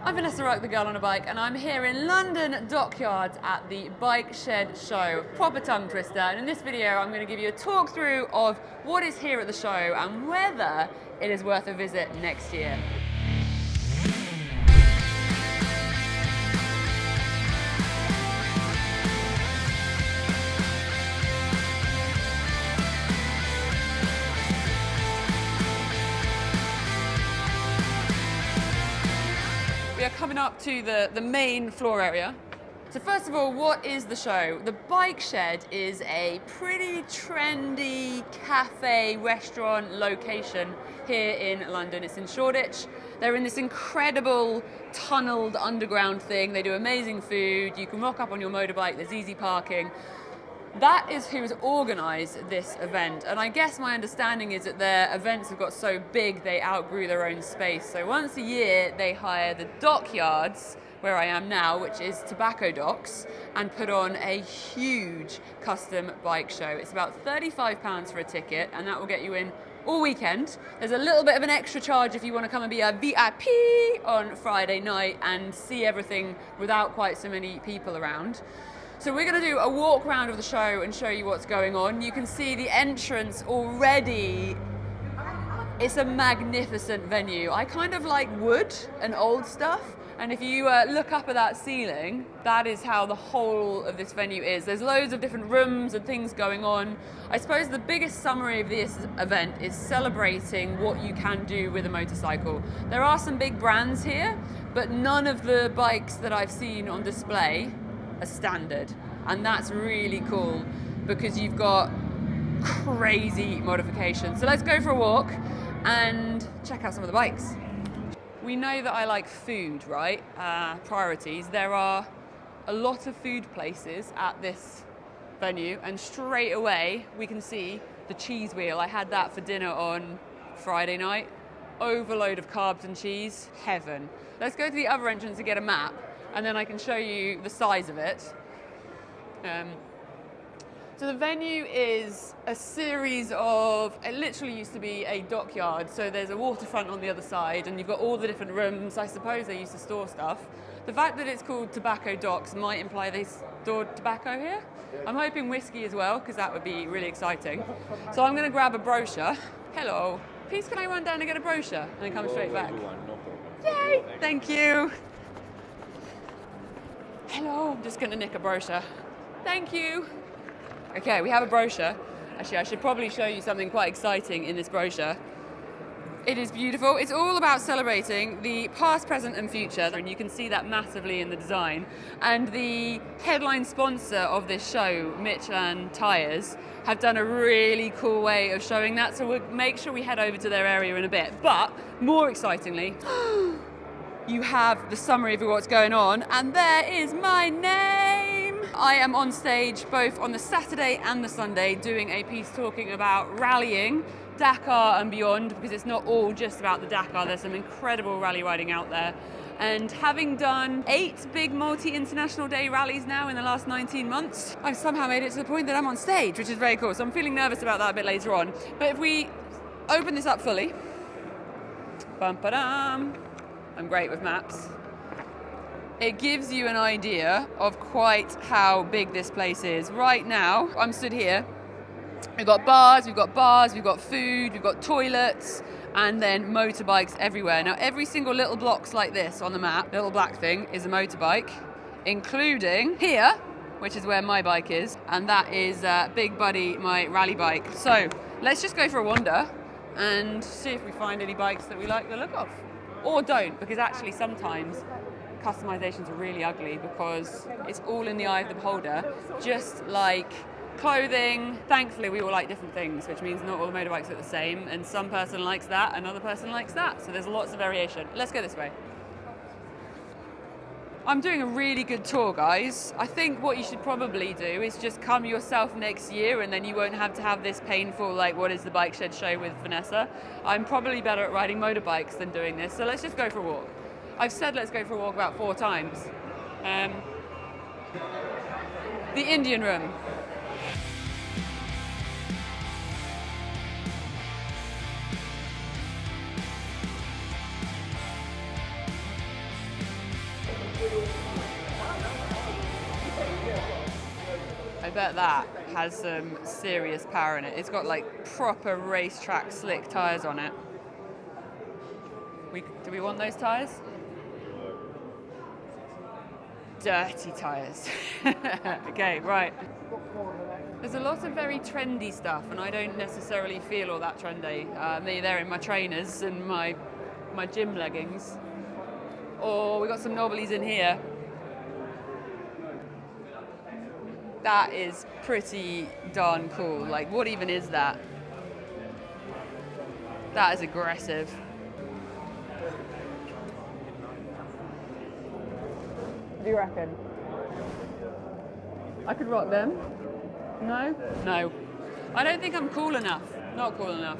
I'm Vanessa, the girl on a bike, and I'm here in London Dockyards at the Bike Shed Show. Proper tongue twister, and in this video I'm going to give you a talk through of what is here at the show and whether it is worth a visit next year. We are coming up to the main floor area. So first of all, what is the show? The Bike Shed is a pretty trendy cafe restaurant location here in London. It's in Shoreditch. They're in this incredible tunneled underground thing. They do amazing food. You can rock up on your motorbike. There's easy parking. That is who has organised this event, and I guess my understanding is that their events have got so big they outgrew their own space. So once a year they hire the Dockyards, where I am now, which is Tobacco Docks, and put on a huge custom bike show. It's about £35 for a ticket, and that will get you in all weekend. There's a little bit of an extra charge if you want to come and be a VIP on Friday night and see everything without quite so many people around. So we're going to do a walk around of the show and show you what's going on. You can see the entrance already. It's a magnificent venue. I kind of like wood and old stuff. And if you look up at that ceiling, that is how the whole of this venue is. There's loads of different rooms and things going on. I suppose the biggest summary of this event is celebrating what you can do with a motorcycle. There are some big brands here, but none of the bikes that I've seen on display a standard, and that's really cool because you've got crazy modifications. So let's go for a walk and check out some of the bikes. We know that I like food, right? Priorities. There are a lot of food places at this venue, and straight away we can see the cheese wheel. I had that for dinner on Friday night. Overload of carbs and cheese, heaven. Let's go to the other entrance to get a map, and then I can show you the size of it. So the venue is a series of, it literally used to be a dockyard, so there's a waterfront on the other side, and you've got all the different rooms. I suppose they used to store stuff. The fact that it's called Tobacco Docks might imply they stored tobacco here. I'm hoping whiskey as well, because that would be really exciting. So I'm going to grab a brochure. Hello. Please can I run down and get a brochure and then come straight back? Yay! Thank you. Hello, I'm just going to nick a brochure. Thank you. Okay, we have a brochure. Actually, I should probably show you something quite exciting in this brochure. It is beautiful. It's all about celebrating the past, present and future, and you can see that massively in the design. And the headline sponsor of this show, Michelin tyres, have done a really cool way of showing that, so we'll make sure we head over to their area in a bit. But more excitingly, you have the summary of what's going on, and there is my name. I am on stage both on the Saturday and the Sunday doing a piece talking about rallying, Dakar and beyond, because it's not all just about the Dakar. There's some incredible rally riding out there. And having done 8 big multi-international day rallies now in the last 19 months, I've somehow made it to the point that I'm on stage, which is very cool. So I'm feeling nervous about that a bit later on. But if we open this up fully, bum-ba-dum, I'm great with maps. It gives you an idea of quite how big this place is. Right now, I'm stood here. We've got bars, we've got food, we've got toilets, and then motorbikes everywhere. Now, every single little blocks like this on the map, little black thing, is a motorbike, including here, which is where my bike is, and that is Big Buddy, my rally bike. So let's just go for a wander and see if we find any bikes that we like the look of. Or don't, because actually sometimes customizations are really ugly because it's all in the eye of the beholder, just like clothing. Thankfully, we all like different things, which means not all the motorbikes are the same, and some person likes that, another person likes that, so there's lots of variation. Let's go this way. I'm doing a really good tour, guys. I think what you should probably do is just come yourself next year, and then you won't have to have this painful, like, what is the Bike Shed show with Vanessa? I'm probably better at riding motorbikes than doing this, so let's just go for a walk. I've said let's go for a walk about 4 times. The Indian Room. bet that has some serious power in it. It's got like proper racetrack slick tyres on it. Do we want those tyres? Dirty tyres. Okay, right. There's a lot of very trendy stuff, and I don't necessarily feel all that trendy. Me there in my trainers and my gym leggings. Or we got some knobblies in here. That is pretty darn cool. Like, what even is that? That is aggressive. What do you reckon? I could rock them. No? No. I don't think I'm cool enough. Not cool enough.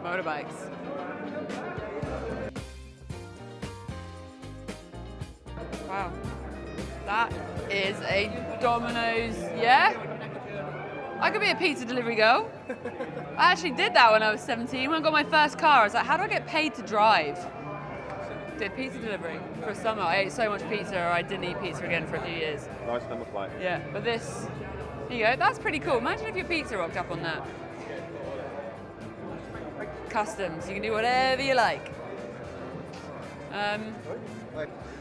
Motorbikes. Wow. That is a Domino's, yeah? I could be a pizza delivery girl. I actually did that when I was 17. When I got my first car, I was like, how do I get paid to drive? Did pizza delivery for a summer. I ate so much pizza, I didn't eat pizza again for a few years. Nice number plate. Yeah, but this, here you go, that's pretty cool. Imagine if your pizza rocked up on that. Customs, you can do whatever you like.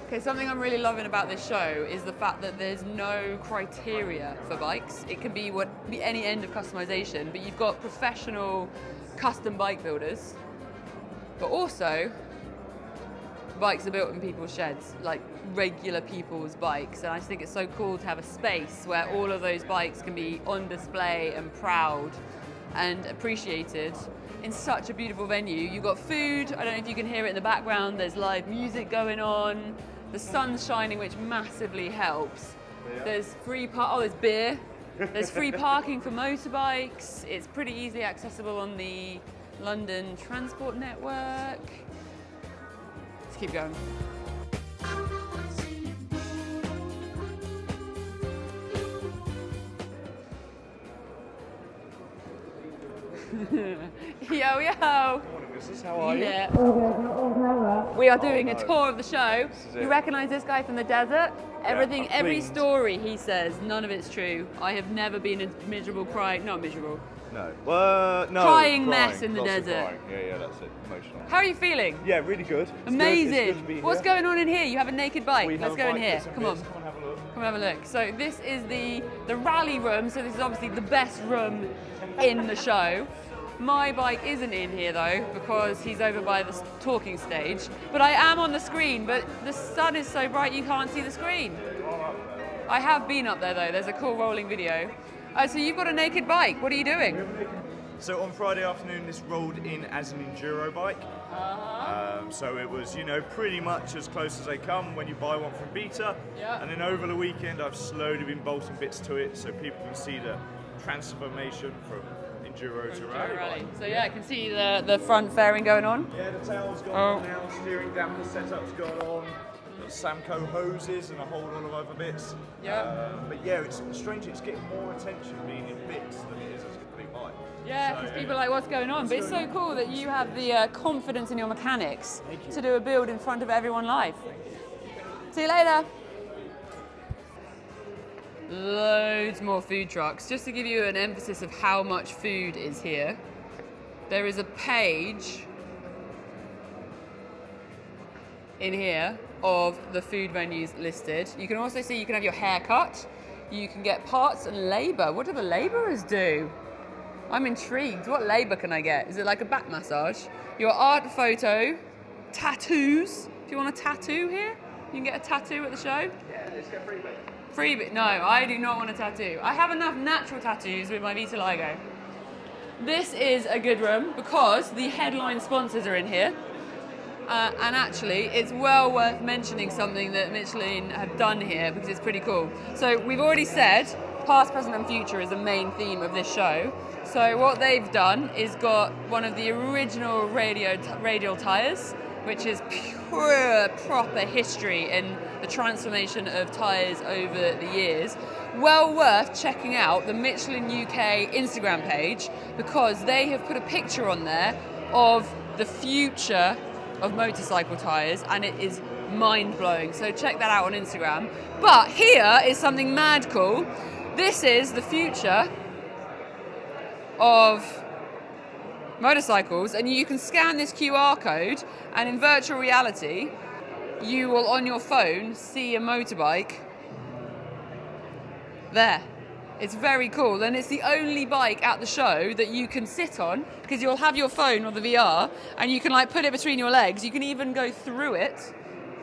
Okay, something I'm really loving about this show is the fact that there's no criteria for bikes. It can be any end of customization, but you've got professional custom bike builders, but also bikes are built in people's sheds, like regular people's bikes. And I just think it's so cool to have a space where all of those bikes can be on display and proud and appreciated in such a beautiful venue. You've got food, I don't know if you can hear it in the background, there's live music going on, the sun's shining, which massively helps. There's there's beer, there's free parking for motorbikes, it's pretty easily accessible on the London transport network. Let's keep going. Yo, yo! This is how are you? Yeah. We are doing a tour of the show. You recognise this guy from the desert? Everything, every story he says, none of it's true. I have never been a miserable not miserable. No. No. Crying mess in the Lots of desert. crying. Yeah, that's it. Emotional. How are you feeling? Yeah, really good. It's Amazing. Good. It's good to be What's here. going on in here? You have a naked bike. We have Let's a go in bike, here. get some Come on. bits. Come and have a look. Come have a look. So this is the rally room. So this is obviously the best room in the show. My bike isn't in here though, because he's over by the talking stage. But I am on the screen, but the sun is so bright you can't see the screen. I have been up there though, there's a cool rolling video. So you've got a naked bike, what are you doing? So on Friday afternoon, this rolled in as an enduro bike. So it was, pretty much as close as they come when you buy one from Beta. Yeah. And then over the weekend, I've slowly been bolting bits to it so people can see the transformation from enduro to rally. So yeah, I can see the front fairing going on. Yeah, the tail's gone on now, steering damper setup's gone on. Got Samco hoses and a whole lot of other bits. Yeah. But yeah, it's strange, it's getting more attention being in bits than it is as a complete bike. Yeah, because people are like, what's going on? But it's so cool that you have the confidence in your mechanics to do a build in front of everyone live. See you later. Loads more food trucks. Just to give you an emphasis of how much food is here, there is a page in here of the food venues listed. You can also see you can have your hair cut, you can get parts and labour. What do the labourers do? I'm intrigued. What labour can I get? Is it like a back massage? Your art photo, tattoos. If you want a tattoo here, you can get a tattoo at the show. Yeah, let's get freebie. Freebie? No, I do not want a tattoo. I have enough natural tattoos with my vitiligo. This is a good room because the headline sponsors are in here. And actually, it's well worth mentioning something that Michelin have done here because it's pretty cool. So we've already said past, present and future is the main theme of this show. So what they've done is got one of the original radial tyres which is pure, proper history in the transformation of tyres over the years. Well worth checking out the Michelin UK Instagram page, because they have put a picture on there of the future of motorcycle tyres, and it is mind-blowing. So check that out on Instagram. But here is something mad cool. This is the future of motorcycles, and you can scan this QR code, and in virtual reality you will on your phone see a motorbike there. It's very cool, and it's the only bike at the show that you can sit on, because you'll have your phone or the VR and you can like put it between your legs. You can even go through it,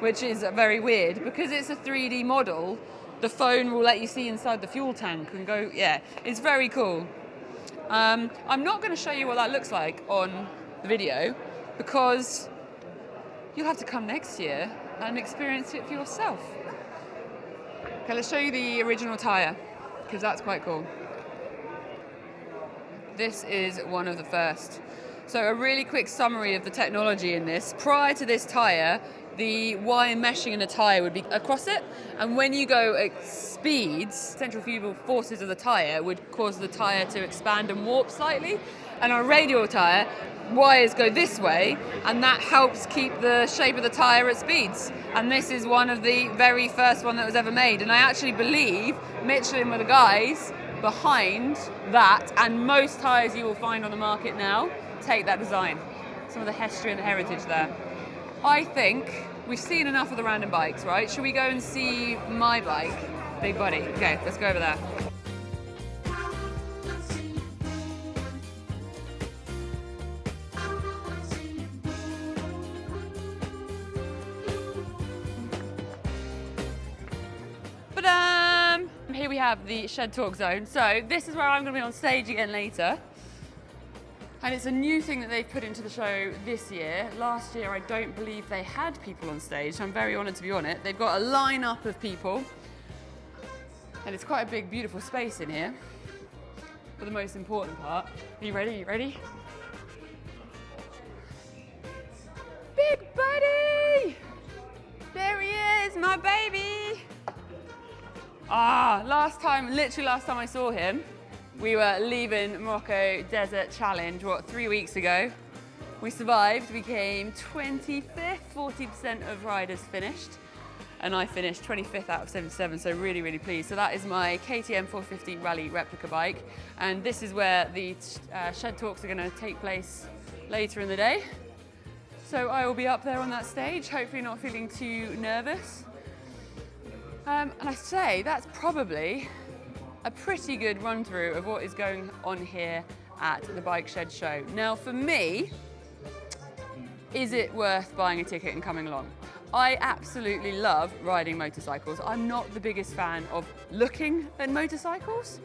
which is very weird because it's a 3D model. The phone will let you see inside the fuel tank and go, yeah, it's very cool. I'm not going to show you what that looks like on the video because you'll have to come next year and experience it for yourself. Okay, let's show you the original tyre, because that's quite cool. This is one of the first. So a really quick summary of the technology in this. Prior to this tyre, the wire meshing in a tyre would be across it, and when you go at speeds, centrifugal forces of the tyre would cause the tyre to expand and warp slightly. And on a radial tyre, wires go this way, and that helps keep the shape of the tyre at speeds. And this is one of the very first one that was ever made. And I actually believe Michelin were the guys behind that, and most tyres you will find on the market now take that design. Some of the history and the heritage there. I think we've seen enough of the random bikes, right? Should we go and see my bike, Big Buddy? Okay, let's go over there. Ba-dam! Here we have the Shed Talk zone. So this is where I'm going to be on stage again later. And it's a new thing that they've put into the show this year. Last year, I don't believe they had people on stage, so I'm very honoured to be on it. They've got a line-up of people, and it's quite a big, beautiful space in here. For the most important part. Are you ready? You ready? Big Buddy! There he is, my baby! Literally last time I saw him, we were leaving Morocco Desert Challenge, 3 weeks ago. We survived, we came 25th, 40% of riders finished, and I finished 25th out of 77, so really, really pleased. So that is my KTM 450 Rally Replica bike, and this is where the Shed Talks are going to take place later in the day. So I will be up there on that stage, hopefully not feeling too nervous. And I say that's probably a pretty good run through of what is going on here at the Bike Shed show. Now for me, is it worth buying a ticket and coming along? I absolutely love riding motorcycles. I'm not the biggest fan of looking at motorcycles,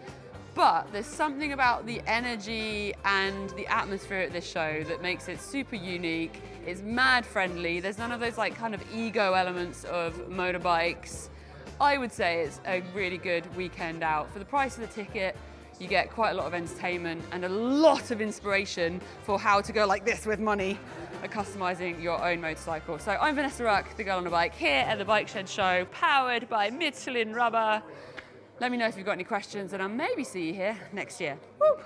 but there's something about the energy and the atmosphere at this show that makes it super unique. It's mad friendly. There's none of those like kind of ego elements of motorbikes. I would say it's a really good weekend out. For the price of the ticket, you get quite a lot of entertainment and a lot of inspiration for how to go like this with money and customizing your own motorcycle. So I'm Vanessa Ruck, the girl on a bike, here at the Bike Shed show, powered by Michelin rubber. Let me know if you've got any questions, and I'll maybe see you here next year. Woo!